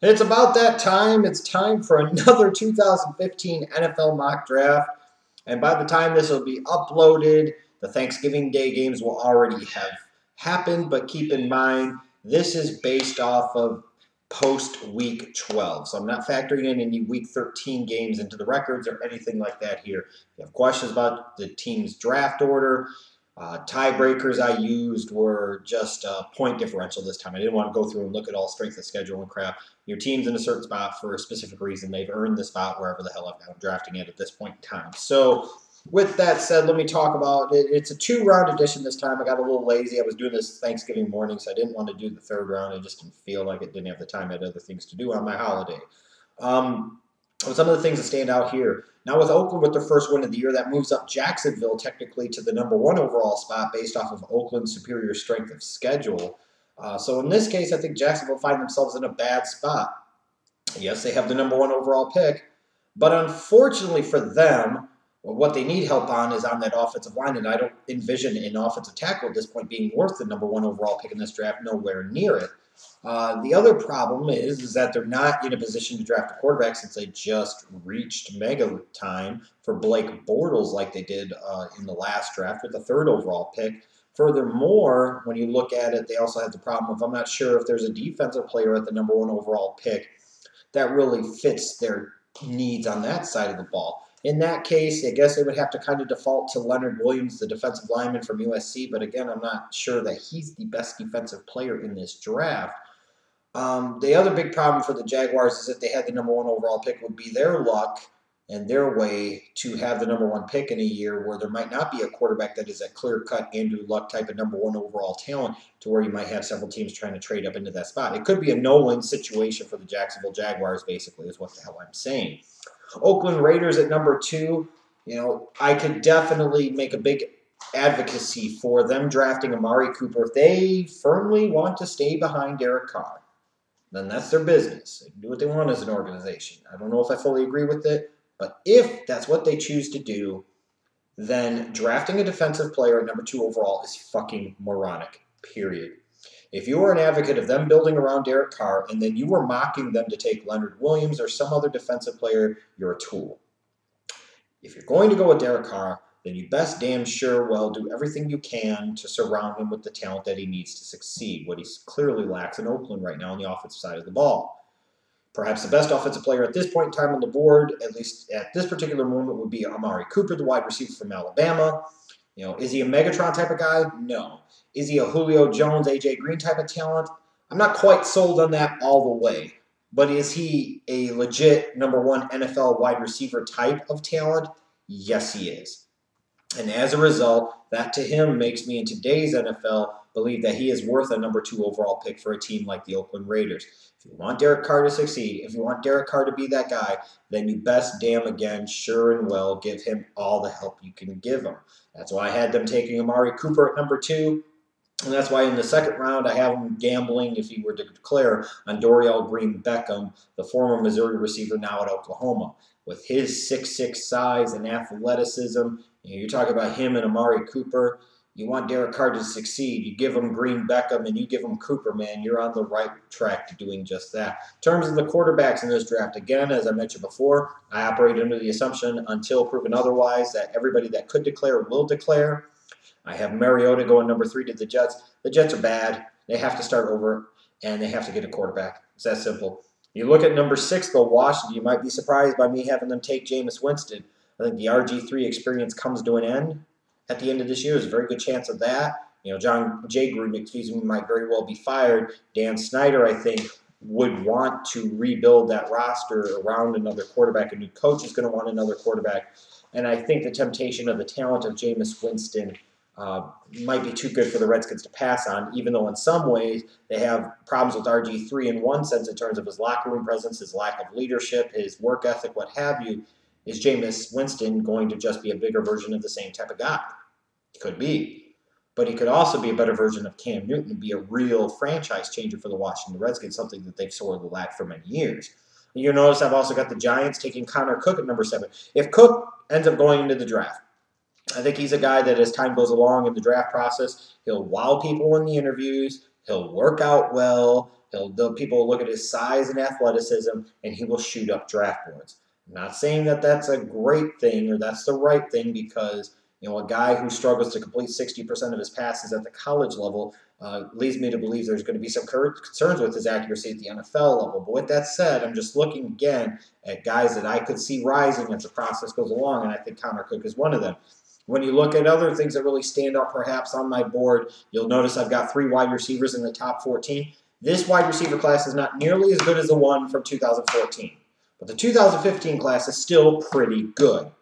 It's about that time. It's time for another 2015 NFL mock draft. And by the time this will be uploaded, the Thanksgiving Day games will already have happened. But keep in mind, this is based off of post-week 12. So I'm not factoring in any week 13 games into the records or anything like that here. If you have questions about the team's draft order, tiebreakers I used were just a point differential this time. I didn't want to go through and look at all strength of schedule and crap. Your team's in a certain spot for a specific reason. They've earned the spot wherever the hell I've got them drafting at this point in time. So with that said, let me talk about it. It's a 2-round edition this time. I got a little lazy. I was doing this Thanksgiving morning, so I didn't want to do the 3rd round. I just didn't feel like it. Didn't have the time. I had other things to do on my holiday. Some of the things that stand out here. Now with Oakland with their first win of the year, that moves up Jacksonville technically to the #1 overall spot based off of Oakland's superior strength of schedule. So in this case, I think Jacksonville find themselves in a bad spot. Yes, they have the #1 overall pick, but unfortunately for them, what they need help on is on that offensive line, and I don't envision an offensive tackle at this point being worth the #1 overall pick in this draft, nowhere near it. The other problem is that they're not in a position to draft a quarterback since they just reached mega time for Blake Bortles like they did in the last draft with the 3rd overall pick. Furthermore, when you look at it, they also have the problem of I'm not sure if there's a defensive player at the #1 overall pick that really fits their needs on that side of the ball. In that case, I guess they would have to kind of default to Leonard Williams, the defensive lineman from USC, but again, I'm not sure that he's the best defensive player in this draft. The other big problem for the Jaguars is if they had the #1 overall pick would be their luck and their way to have the #1 pick in a year where there might not be a quarterback that is a clear-cut Andrew Luck type of #1 overall talent to where you might have several teams trying to trade up into that spot. It could be a no-win situation for the Jacksonville Jaguars, basically, is what the hell I'm saying. Oakland Raiders at #2, I could definitely make a big advocacy for them drafting Amari Cooper if they firmly want to stay behind Derek Carr. Then that's their business. They can do what they want as an organization. I don't know if I fully agree with it, but if that's what they choose to do, then drafting a defensive player at #2 overall is fucking moronic, period. If you were an advocate of them building around Derek Carr and then you were mocking them to take Leonard Williams or some other defensive player, you're a tool. If you're going to go with Derek Carr, then you best damn sure well do everything you can to surround him with the talent that he needs to succeed, what he clearly lacks in Oakland right now on the offensive side of the ball. Perhaps the best offensive player at this point in time on the board, at least at this particular moment, would be Amari Cooper, the wide receiver from Alabama. Is he a Megatron type of guy? No. Is he a Julio Jones, AJ Green type of talent? I'm not quite sold on that all the way. But is he a legit #1 NFL wide receiver type of talent? Yes, he is. And as a result, that to him makes me in today's NFL believe that he is worth a #2 overall pick for a team like the Oakland Raiders. If you want Derek Carr to succeed, if you want Derek Carr to be that guy, then you best damn again, sure and well, give him all the help you can give him. That's why I had them taking Amari Cooper at #2. And that's why in the 2nd round, I have him gambling, if he were to declare, on Dorial Green-Beckham, the former Missouri receiver now at Oklahoma. With his 6'6" size and athleticism, you're talking about him and Amari Cooper. You want Derek Carr to succeed. You give him Green-Beckham and you give him Cooper, man. You're on the right track to doing just that. In terms of the quarterbacks in this draft, again, as I mentioned before, I operate under the assumption until proven otherwise that everybody that could declare will declare. I have Mariota going #3 to the Jets. The Jets are bad. They have to start over, and they have to get a quarterback. It's that simple. You look at #6, though, Washington, you might be surprised by me having them take Jameis Winston. I think the RG3 experience comes to an end at the end of this year. There's a very good chance of that. John J. Gruden, might very well be fired. Dan Snyder, I think, would want to rebuild that roster around another quarterback. A new coach is going to want another quarterback. And I think the temptation of the talent of Jameis Winston might be too good for the Redskins to pass on, even though in some ways they have problems with RG3 in one sense in terms of his locker room presence, his lack of leadership, his work ethic, what have you. Is Jameis Winston going to just be a bigger version of the same type of guy? Could be. But he could also be a better version of Cam Newton and be a real franchise changer for the Washington Redskins, something that they've sorely lacked for many years. You'll notice I've also got the Giants taking Connor Cook at #7. If Cook ends up going into the draft, I think he's a guy that as time goes along in the draft process, he'll wow people in the interviews, he'll work out well, People will look at his size and athleticism, and he will shoot up draft boards. I'm not saying that that's a great thing or that's the right thing, because a guy who struggles to complete 60% of his passes at the college level leads me to believe there's going to be some concerns with his accuracy at the NFL level. But with that said, I'm just looking again at guys that I could see rising as the process goes along, and I think Connor Cook is one of them. When you look at other things that really stand out perhaps on my board, you'll notice I've got 3 wide receivers in the top 14. This wide receiver class is not nearly as good as the one from 2014. But the 2015 class is still pretty good.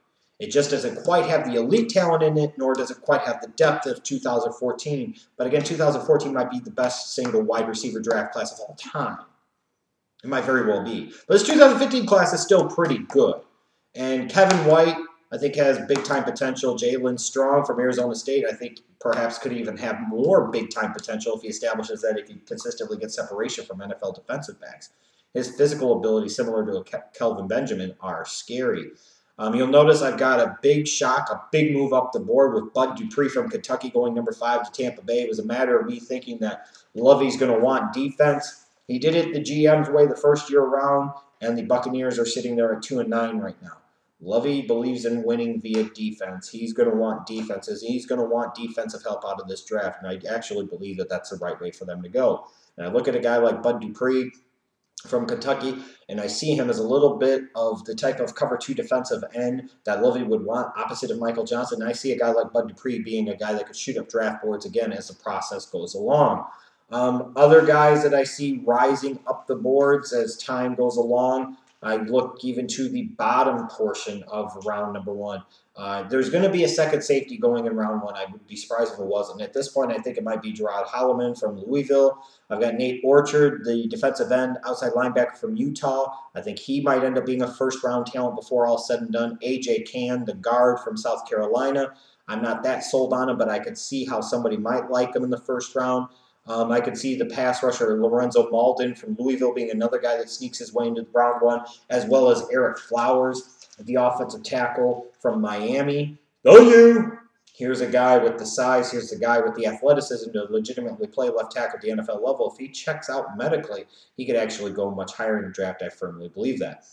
It just doesn't quite have the elite talent in it, nor does it quite have the depth of 2014. But again, 2014 might be the best single wide receiver draft class of all time. It might very well be. But this 2015 class is still pretty good. And Kevin White, I think, has big-time potential. Jaelen Strong from Arizona State, I think, perhaps could even have more big-time potential if he establishes that he can consistently get separation from NFL defensive backs. His physical ability, similar to Kelvin Benjamin, are scary. You'll notice I've got a big shock, a big move up the board with Bud Dupree from Kentucky going number 5 to Tampa Bay. It was a matter of me thinking that Lovey's going to want defense. He did it the GM's way the first year around, and the Buccaneers are sitting there at 2-9 right now. Lovey believes in winning via defense. He's going to want defenses. He's going to want defensive help out of this draft, and I actually believe that that's the right way for them to go. And I look at a guy like Bud Dupree from Kentucky, and I see him as a little bit of the type of cover 2 defensive end that Lovey would want opposite of Michael Johnson. And I see a guy like Bud Dupree being a guy that could shoot up draft boards again as the process goes along. Other guys that I see rising up the boards as time goes along, I look even to the bottom portion of round number 1. There's going to be a second safety going in round 1. I would be surprised if it wasn't. At this point, I think it might be Gerod Holliman from Louisville. I've got Nate Orchard, the defensive end, outside linebacker from Utah. I think he might end up being a first-round talent before all said and done. A.J. Cann, the guard from South Carolina. I'm not that sold on him, but I could see how somebody might like him in the first round. I could see the pass rusher Lorenzo Malden from Louisville being another guy that sneaks his way into round 1, as well as Eric Flowers, the offensive tackle from Miami. Here's a guy with the size. Here's the guy with the athleticism to legitimately play left tackle at the NFL level. If he checks out medically, he could actually go much higher in the draft. I firmly believe that.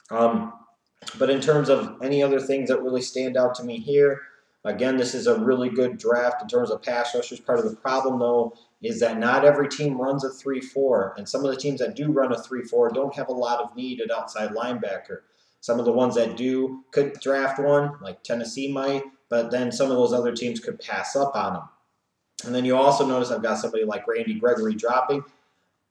But in terms of any other things that really stand out to me here, again, this is a really good draft in terms of pass rushers. Part of the problem, though, is that not every team runs a 3-4, and some of the teams that do run a 3-4 don't have a lot of need at outside linebacker. Some of the ones that do could draft one, like Tennessee might, but then some of those other teams could pass up on them. And then you also notice I've got somebody like Randy Gregory dropping.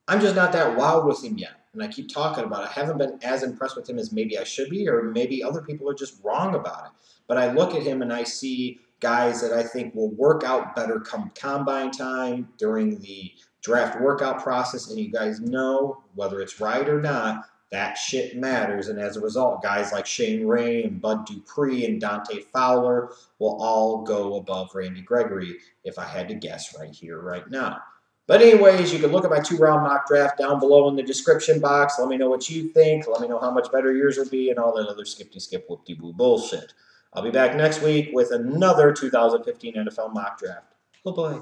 I'm just not that wild with him yet, and I keep talking about it. I haven't been as impressed with him as maybe I should be, or maybe other people are just wrong about it. But I look at him and I see guys that I think will work out better come combine time during the draft workout process, and you guys know, whether it's right or not, that shit matters, and as a result, guys like Shane Ray and Bud Dupree and Dante Fowler will all go above Randy Gregory, if I had to guess right here, right now. But anyways, you can look at my 2-round mock draft down below in the description box. Let me know what you think. Let me know how much better yours will be and all that other skip-de-skip whoop-de-boo bullshit. I'll be back next week with another 2015 NFL mock draft. Bye-bye.